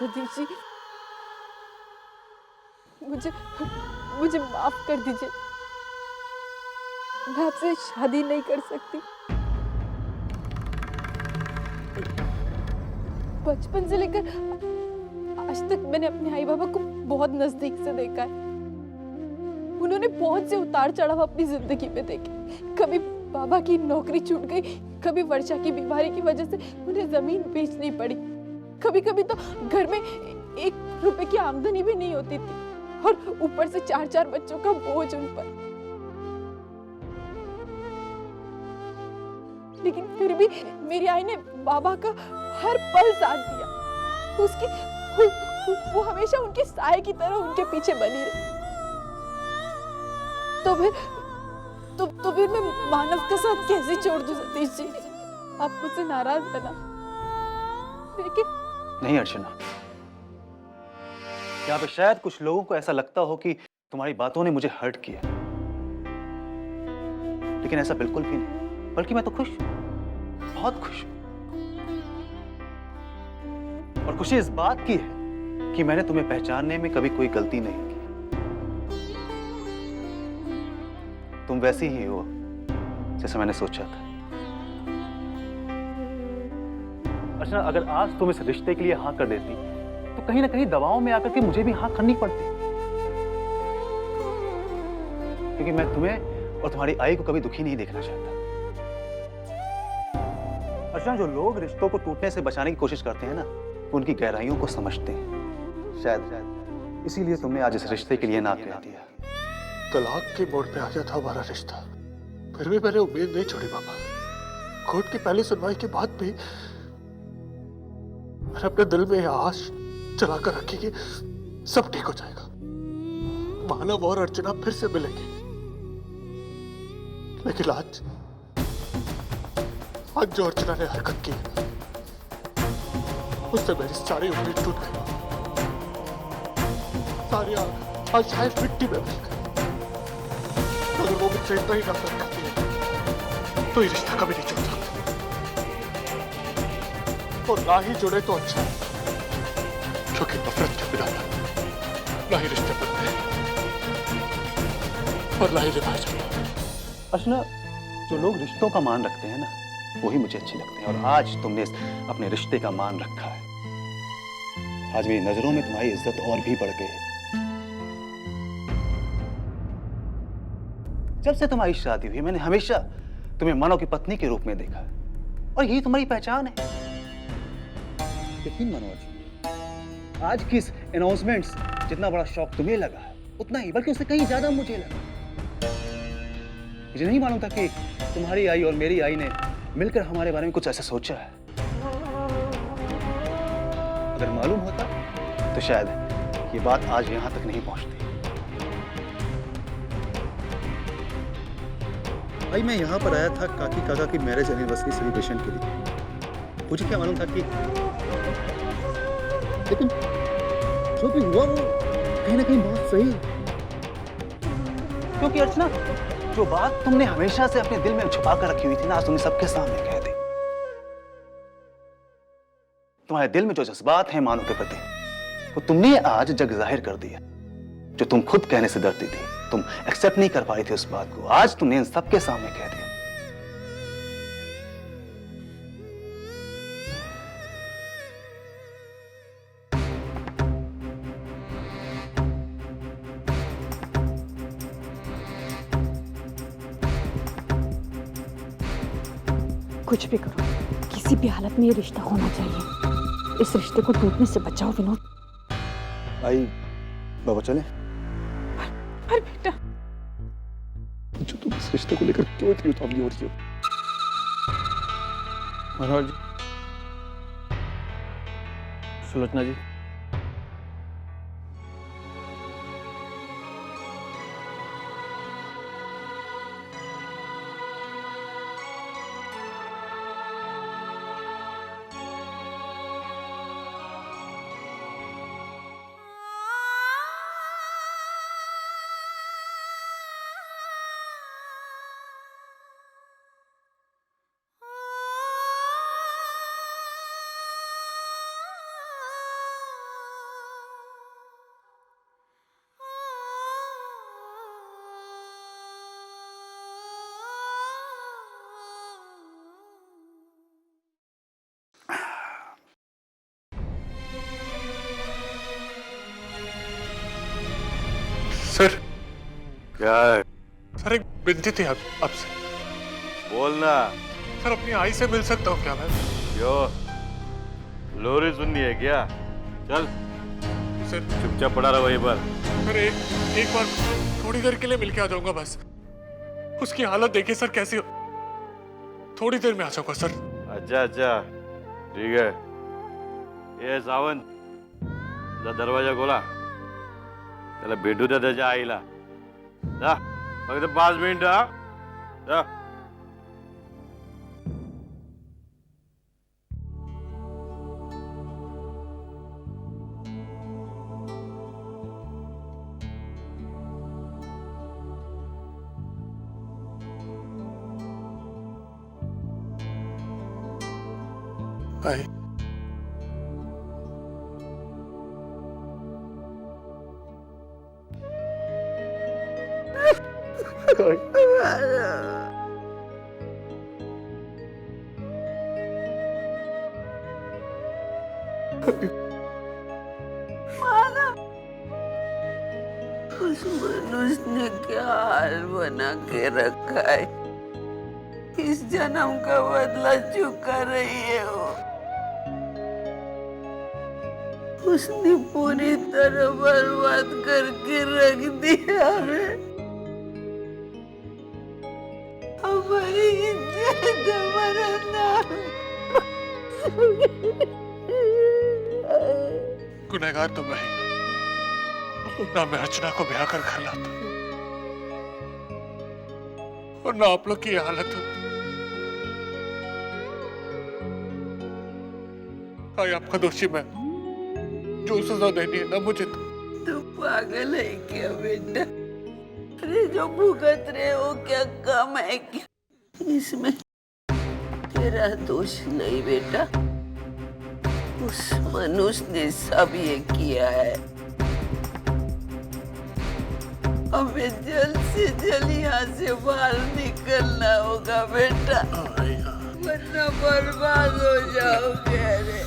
सतीश जी, मुझे मुझे माफ कर दीजिए। मैं आपसे शादी नहीं कर सकती। बचपन से लेकर आज तक मैंने अपने आई बाबा को बहुत नजदीक से देखा है। उन्होंने बहुत से उतार चढ़ाव अपनी जिंदगी में देखे। कभी बाबा की नौकरी छूट गई, कभी वर्षा की बीमारी की वजह से उन्हें जमीन बेचनी पड़ी, कभी कभी तो घर में 1 रुपए की आमदनी भी नहीं होती थी और ऊपर से 4-4 बच्चों का बोझ उन पर। लेकिन फिर भी मेरी आई ने बाबा का हर पल साथ दिया। वो हमेशा उनके साए की तरह उनके पीछे बनी रही। तो फिर मैं मानव का साथ कैसे छोड़ दूं सतीश जी? आप मुझसे नाराज है ना? लेकिन नहीं अर्चना, यहाँ पे शायद कुछ लोगों को ऐसा लगता हो कि तुम्हारी बातों ने मुझे हर्ट किया, लेकिन ऐसा बिल्कुल भी नहीं। बल्कि मैं तो खुश हूं, बहुत खुश हूं। और खुशी इस बात की है कि मैंने तुम्हें पहचानने में कभी कोई गलती नहीं की। तुम वैसी ही हो जैसे मैंने सोचा था। अर्चना, अगर आज तुम इस रिश्ते के लिए हाँ कर देती तो कहीं ना कहीं दबाव में आकर के मुझे भी हाँ करनी पड़ती, क्योंकि मैं तुम्हें और तुम्हारी आई को कभी दुखी नहीं देखना चाहता। अर्चना, जो लोग रिश्तों को टूटने से बचाने की कोशिश करते हैं ना, वो उनकी गहराइयों को समझते हैं। शायद इसीलिए तुमने आज इस रिश्ते के लिए ना कह दिया। तलाक के मोड़ पे आ गया था हमारा रिश्ता, फिर भी मैंने उम्मीद नहीं छोड़ी बाबा। कोर्ट की पहली सुनवाई के बाद भी मैंने अपने दिल में यह आश चलाकर रखी कि सब ठीक हो जाएगा, मानव और अर्चना फिर से मिलेंगे। लेकिन आज जो अर्चना ने हरकत की, उससे मेरी सारी उम्मीद टूट गई। सारी आग आज शायद मिट्टी में मिल गई। अगर वो मुझसे इतना ही नफरत करती है तो ये रिश्ता कभी नहीं जुड़ सकता, और ना ही जुड़े तो अच्छा, क्योंकि नफरत के बिना ना ही रिश्ते बनते और ना ही निभाए जाते। अर्चना, जो लोग रिश्तों का मान रखते हैं ना, वही मुझे अच्छे लगते हैं। और आज तुमने अपने रिश्ते का मान रखा है। आज मेरी नजरों में तुम्हारी इज्जत और भी बढ़ गई है। जब से तुम्हारी शादी हुई, मैंने हमेशा तुम्हें मानव की पत्नी के रूप में देखा, और यही तुम्हारी पहचान है। लेकिन मनोज, आज की इस अनाउंसमेंट्स जितना बड़ा शौक तुम्हें लगा, उतना ही बल्कि उससे कहीं ज्यादा मुझे लगा। मुझे नहीं मालूम था कि तुम्हारी आई और मेरी आई ने मिलकर हमारे बारे में कुछ ऐसा सोचा है। अगर मालूम होता तो शायद ये बात आज यहां तक नहीं पहुंचती। भाई, मैं यहाँ पर आया था काकी काका की मैरिज एनिवर्सरी सेलिब्रेशन के लिए। मुझे क्या मालूम था कि, लेकिन जो भी हुआ वो कहीं ना कहीं बहुत सही है। क्योंकि अर्चना, जो बात तुमने हमेशा से अपने दिल में छुपा कर रखी हुई थी ना, आज तुमने सबके सामने कह दी। तुम्हारे दिल में जो जज्बात हैं मानो के प्रति, वो तुमने आज जग जाहिर कर दिया। जो तुम खुद कहने से डरती थी, तुम एक्सेप्ट नहीं कर पाई थी उस बात को, आज तुमने इन सबके सामने कह दिया। कुछ भी करो, किसी भी हालत में ये रिश्ता होना चाहिए। इस रिश्ते को टूटने से बचाओ विनोद। आई बाबा चले। अरे बेटा, जो तुम इस रिश्ते को लेकर क्यों इतनी उतावली हो रही हो? मनोज, सुलोचना जी, क्या है? सर एक विनती थी आपसे। बोलना। सर अपनी आई से मिल सकता हूँ क्या मैं? क्यों? लोरी सुननी है क्या? चल सर चुपचाप पड़ा रहा वहीं पर। सर एक बार थोड़ी देर के लिए मिलके आ जाऊंगा बस। उसकी हालत देखिए सर कैसी हो। थोड़ी देर में आ जाऊंगा सर। अच्छा अच्छा ठीक है। ये सावंत जा दरवाजा खोला। त्याला भेटू द्या त्याच्या आईला। जा फक्त 5 मिनिटं हा. जा. आई उस मनुष्य ने क्या हाल बना के रखा है। इस जन्म का बदला चुका रही है वो। उसने पूरी तरह बर्बाद करके रख दिया हमें। हमारी इज्जत, हमारा नाम। गुनहगार तो मैं ही ना। मैं अर्चना को ब्याह कर घर लाता और ना आप लोग की ये हालत होती। आई आपका दोषी मैं। जो सजा देनी है ना मुझे तू पागल है क्या बेटा? अरे जो भुगत रहे हो क्या कम है क्या? इसमें तेरा दोष नहीं बेटा। उस मनुष्य ने सब ये किया है। हमें जल्द से जल्द यहाँ से बाहर निकलना होगा बेटा, वरना बर्बाद हो जाओगे। अरे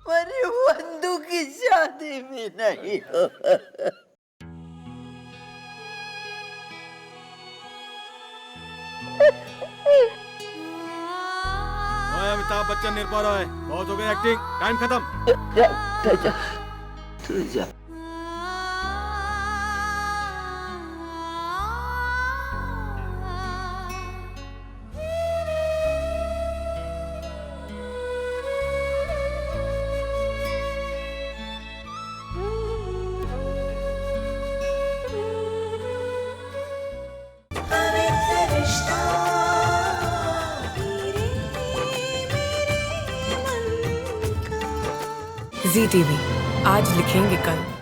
मेरी बंधु की शादी भी नहीं हो। अमिताभ बच्चन निर्भर है। बहुत हो गई एक्टिंग। टाइम खत्म। तू जा। ZTV आज लिखेंगे कल।